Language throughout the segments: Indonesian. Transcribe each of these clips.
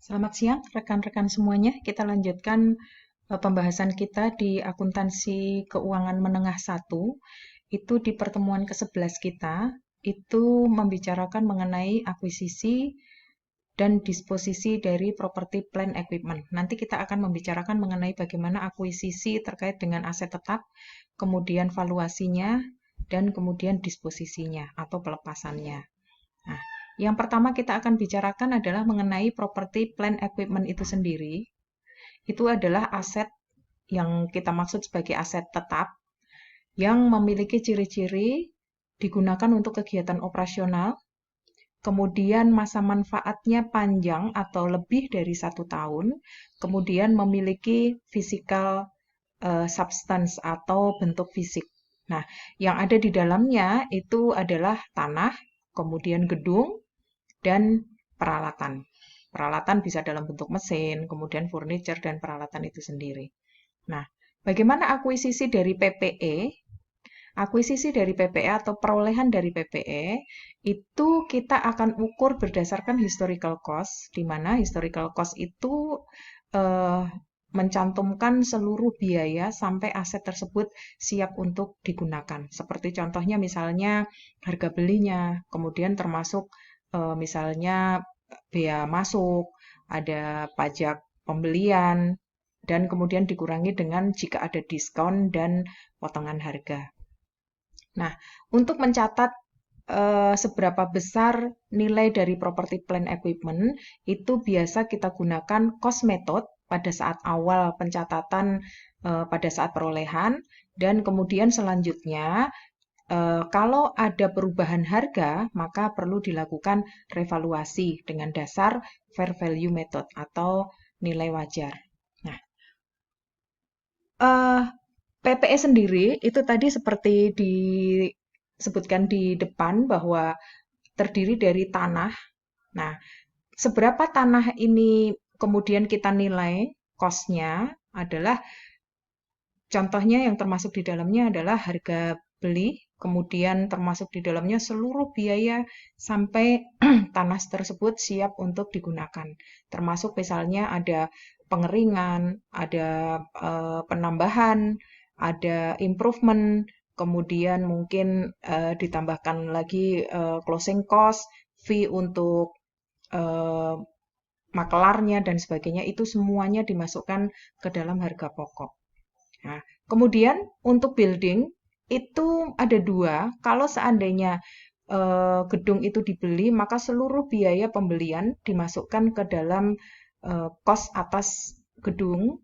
Selamat siang, rekan-rekan semuanya. Kita lanjutkan pembahasan kita di akuntansi keuangan menengah 1. Itu di pertemuan ke-11 kita, itu membicarakan mengenai akuisisi dan disposisi dari property plant equipment. Nanti kita akan membicarakan mengenai bagaimana akuisisi terkait dengan aset tetap, kemudian valuasinya, dan kemudian disposisinya atau pelepasannya. Nah, yang pertama kita akan bicarakan adalah mengenai property plant equipment itu sendiri. Itu adalah aset yang kita maksud sebagai aset tetap yang memiliki ciri-ciri digunakan untuk kegiatan operasional, kemudian masa manfaatnya panjang atau lebih dari 1 tahun, kemudian memiliki physical substance atau bentuk fisik. Nah, yang ada di dalamnya itu adalah tanah, kemudian gedung, dan peralatan. Peralatan bisa dalam bentuk mesin, kemudian furniture, dan peralatan itu sendiri. Nah, bagaimana akuisisi dari PPE? Akuisisi dari PPE atau perolehan dari PPE itu kita akan ukur berdasarkan historical cost, di mana historical cost itu eh, mencantumkan seluruh biaya sampai aset tersebut siap untuk digunakan. Seperti contohnya misalnya harga belinya, kemudian termasuk misalnya bea masuk, ada pajak pembelian, dan kemudian dikurangi dengan jika ada diskon dan potongan harga. Nah, untuk mencatat seberapa besar nilai dari property plant equipment, itu biasa kita gunakan cost method pada saat awal pencatatan, pada saat perolehan, dan kemudian selanjutnya kalau ada perubahan harga, maka perlu dilakukan revaluasi dengan dasar fair value method atau nilai wajar. Nah, eh, PPE sendiri itu tadi seperti disebutkan di depan bahwa terdiri dari tanah. Nah, seberapa tanah ini kemudian kita nilai cost-nya adalah contohnya yang termasuk di dalamnya adalah harga beli, kemudian termasuk di dalamnya seluruh biaya sampai tanah tersebut siap untuk digunakan. Termasuk misalnya ada pengeringan, ada penambahan, ada improvement, kemudian mungkin ditambahkan lagi closing cost, fee untuk eh, makelarnya dan sebagainya itu semuanya dimasukkan ke dalam harga pokok. Nah, kemudian untuk building itu ada dua. Kalau seandainya gedung itu dibeli, maka seluruh biaya pembelian dimasukkan ke dalam kos atas gedung.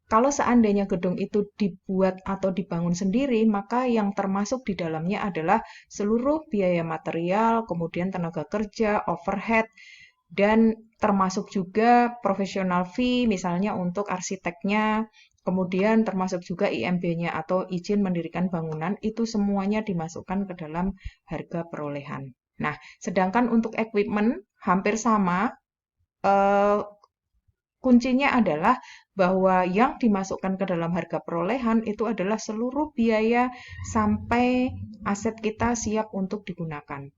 Kalau seandainya gedung itu dibuat atau dibangun sendiri, maka yang termasuk di dalamnya adalah seluruh biaya material, kemudian tenaga kerja, overhead, dan termasuk juga professional fee, misalnya untuk arsiteknya, kemudian termasuk juga IMB-nya atau izin mendirikan bangunan, itu semuanya dimasukkan ke dalam harga perolehan. Nah, sedangkan untuk equipment hampir sama, eh, kuncinya adalah bahwa yang dimasukkan ke dalam harga perolehan itu adalah seluruh biaya sampai aset kita siap untuk digunakan.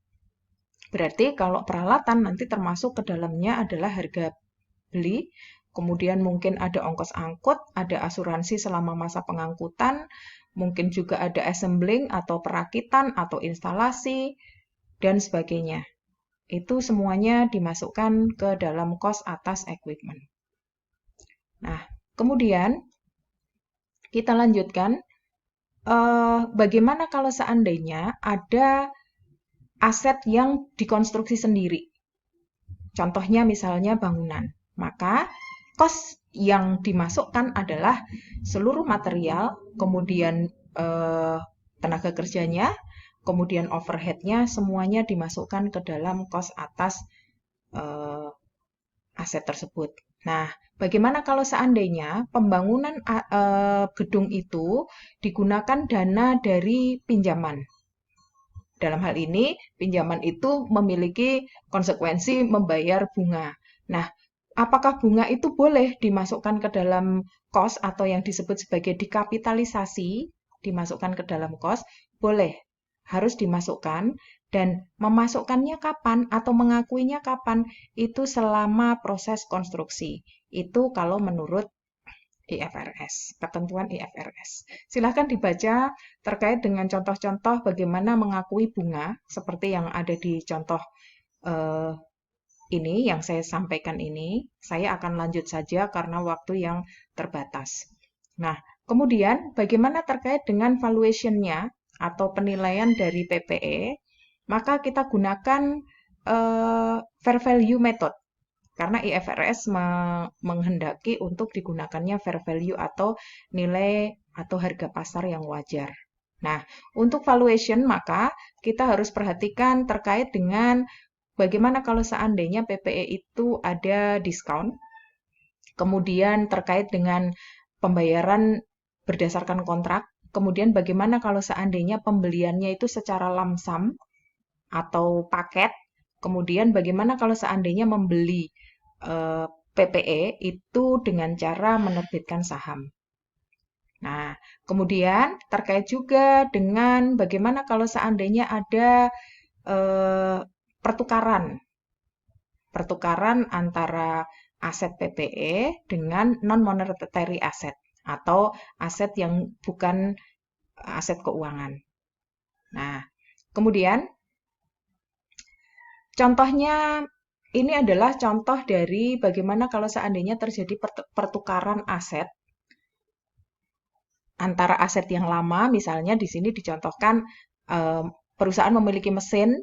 Berarti kalau peralatan nanti termasuk ke dalamnya adalah harga beli, kemudian mungkin ada ongkos angkut, ada asuransi selama masa pengangkutan, mungkin juga ada assembling atau perakitan atau instalasi, dan sebagainya. Itu semuanya dimasukkan ke dalam kos atas equipment. Nah, kemudian kita lanjutkan, bagaimana kalau seandainya ada aset yang dikonstruksi sendiri? Contohnya misalnya bangunan. Maka kos yang dimasukkan adalah seluruh material, kemudian tenaga kerjanya, kemudian overheadnya, semuanya dimasukkan ke dalam kos atas eh, aset tersebut. Nah, bagaimana kalau seandainya pembangunan gedung itu digunakan dana dari pinjaman? Dalam hal ini, pinjaman itu memiliki konsekuensi membayar bunga. Nah, apakah bunga itu boleh dimasukkan ke dalam kos atau yang disebut sebagai dikapitalisasi, dimasukkan ke dalam kos? Boleh, harus dimasukkan Dan memasukkannya kapan atau mengakuinya kapan, itu selama proses konstruksi. Itu kalau menurut IFRS, ketentuan IFRS. Silahkan dibaca terkait dengan contoh-contoh bagaimana mengakui bunga, seperti yang ada di contoh eh, ini, yang saya sampaikan ini. Saya akan lanjut saja karena waktu yang terbatas. Nah, kemudian bagaimana terkait dengan valuation-nya atau penilaian dari PPE, maka kita gunakan fair value method. Karena IFRS menghendaki untuk digunakannya fair value atau nilai atau harga pasar yang wajar. Nah, untuk valuation maka kita harus perhatikan terkait dengan bagaimana kalau seandainya PPE itu ada diskon, kemudian terkait dengan pembayaran berdasarkan kontrak, kemudian bagaimana kalau seandainya pembeliannya itu secara lump sum atau paket, kemudian bagaimana kalau seandainya membeli PPE itu dengan cara menerbitkan saham. Nah, kemudian terkait juga dengan bagaimana kalau seandainya ada pertukaran antara aset PPE dengan non-monetary asset atau aset yang bukan aset keuangan. Nah, kemudian contohnya ini adalah contoh dari bagaimana kalau seandainya terjadi pertukaran aset antara aset yang lama, misalnya di sini dicontohkan perusahaan memiliki mesin,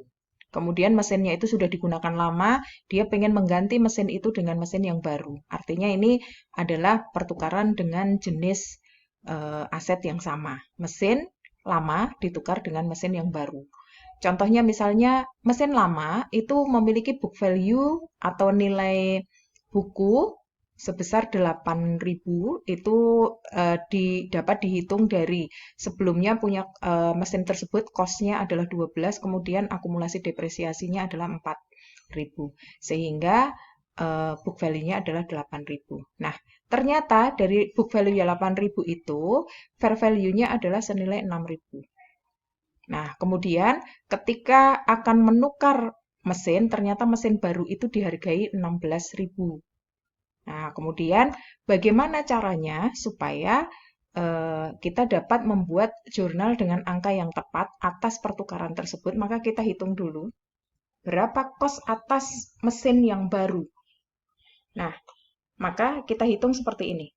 kemudian mesinnya itu sudah digunakan lama, dia ingin mengganti mesin itu dengan mesin yang baru. Artinya ini adalah pertukaran dengan jenis aset yang sama. Mesin lama ditukar dengan mesin yang baru. Contohnya misalnya mesin lama itu memiliki book value atau nilai buku sebesar 8.000, itu dapat dihitung dari sebelumnya punya mesin tersebut cost-nya adalah 12, kemudian akumulasi depresiasinya adalah 4.000. Sehingga book value-nya adalah 8.000. Nah, ternyata dari book value 8.000 itu fair value-nya adalah senilai 6.000. Nah, kemudian ketika akan menukar mesin, ternyata mesin baru itu dihargai 16.000. Nah, kemudian bagaimana caranya supaya kita dapat membuat jurnal dengan angka yang tepat atas pertukaran tersebut? Maka kita hitung dulu berapa kos atas mesin yang baru. Nah, maka kita hitung seperti ini.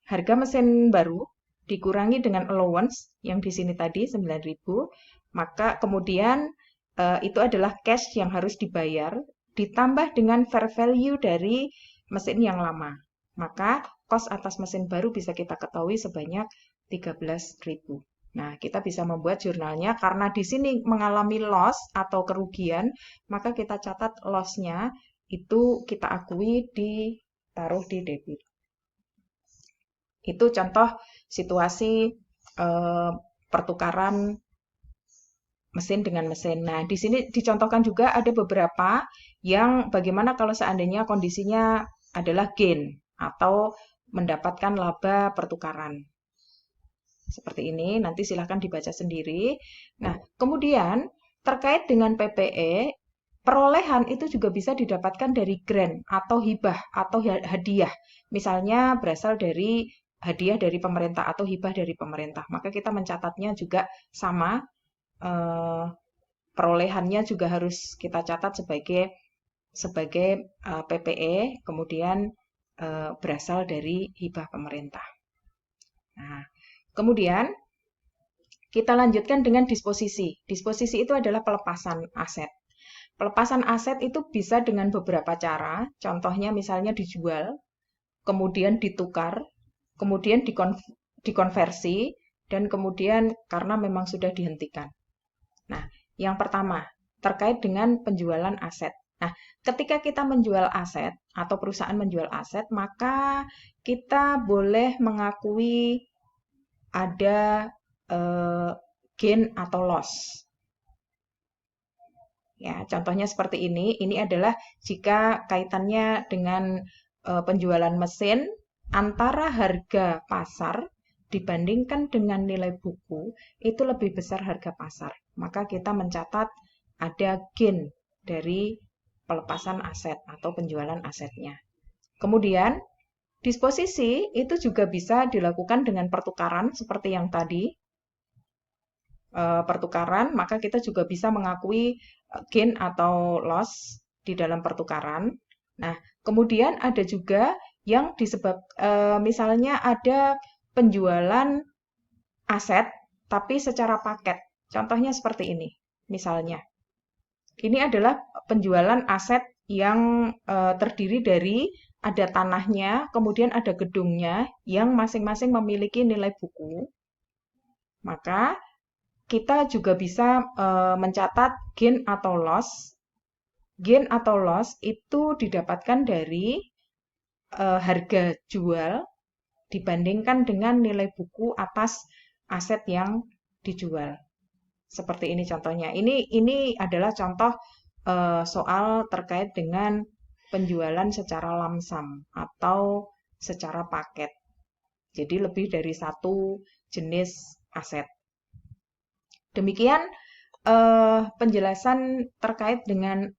Harga mesin baru dikurangi dengan allowance yang di sini tadi 9.000, maka kemudian itu adalah cash yang harus dibayar ditambah dengan fair value dari mesin yang lama. Maka kos atas mesin baru bisa kita ketahui sebanyak 13.000. Nah, kita bisa membuat jurnalnya karena di sini mengalami loss atau kerugian, maka kita catat loss-nya itu kita akui ditaruh di debit. Itu contoh situasi pertukaran mesin dengan mesin. Nah, di sini dicontohkan juga ada beberapa yang bagaimana kalau seandainya kondisinya adalah gain atau mendapatkan laba pertukaran. Seperti ini, nanti silahkan dibaca sendiri. Nah, kemudian terkait dengan PPE, perolehan itu juga bisa didapatkan dari grant atau hibah atau hadiah. Misalnya berasal dari hadiah dari pemerintah atau hibah dari pemerintah. Maka kita mencatatnya juga sama, perolehannya juga harus kita catat sebagai PPE, kemudian berasal dari hibah pemerintah. Nah, kemudian kita lanjutkan dengan disposisi. Disposisi itu adalah pelepasan aset. Pelepasan aset itu bisa dengan beberapa cara, contohnya misalnya dijual, kemudian ditukar, kemudian dikonversi, dan kemudian karena memang sudah dihentikan. Nah, yang pertama, terkait dengan penjualan aset. Nah, ketika kita menjual aset atau perusahaan menjual aset, maka kita boleh mengakui ada gain atau loss. Ya, contohnya seperti ini. Ini adalah jika kaitannya dengan penjualan mesin antara harga pasar dibandingkan dengan nilai buku, itu lebih besar harga pasar. Maka kita mencatat ada gain dari pelepasan aset atau penjualan asetnya. Kemudian, disposisi itu juga bisa dilakukan dengan pertukaran seperti yang tadi. Pertukaran, maka kita juga bisa mengakui gain atau loss di dalam pertukaran. Nah, kemudian ada juga yang misalnya ada penjualan aset tapi secara paket. Contohnya seperti ini. Misalnya, ini adalah penjualan aset yang terdiri dari ada tanahnya, kemudian ada gedungnya yang masing-masing memiliki nilai buku. Maka kita juga bisa mencatat gain atau loss. Gain atau loss itu didapatkan dari harga jual dibandingkan dengan nilai buku atas aset yang dijual. Seperti ini contohnya. Ini adalah contoh soal terkait dengan penjualan secara lamsam atau secara paket. Jadi lebih dari satu jenis aset. Demikian penjelasan terkait dengan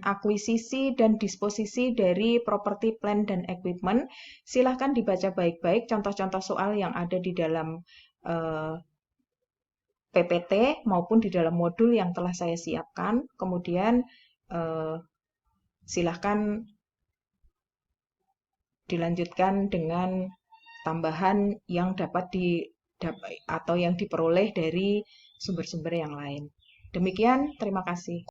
akuisisi dan disposisi dari properti, plant, dan equipment. Silahkan dibaca baik-baik contoh-contoh soal yang ada di dalam PPT maupun di dalam modul yang telah saya siapkan. Kemudian silahkan dilanjutkan dengan tambahan yang atau yang diperoleh dari sumber-sumber yang lain. Demikian, terima kasih.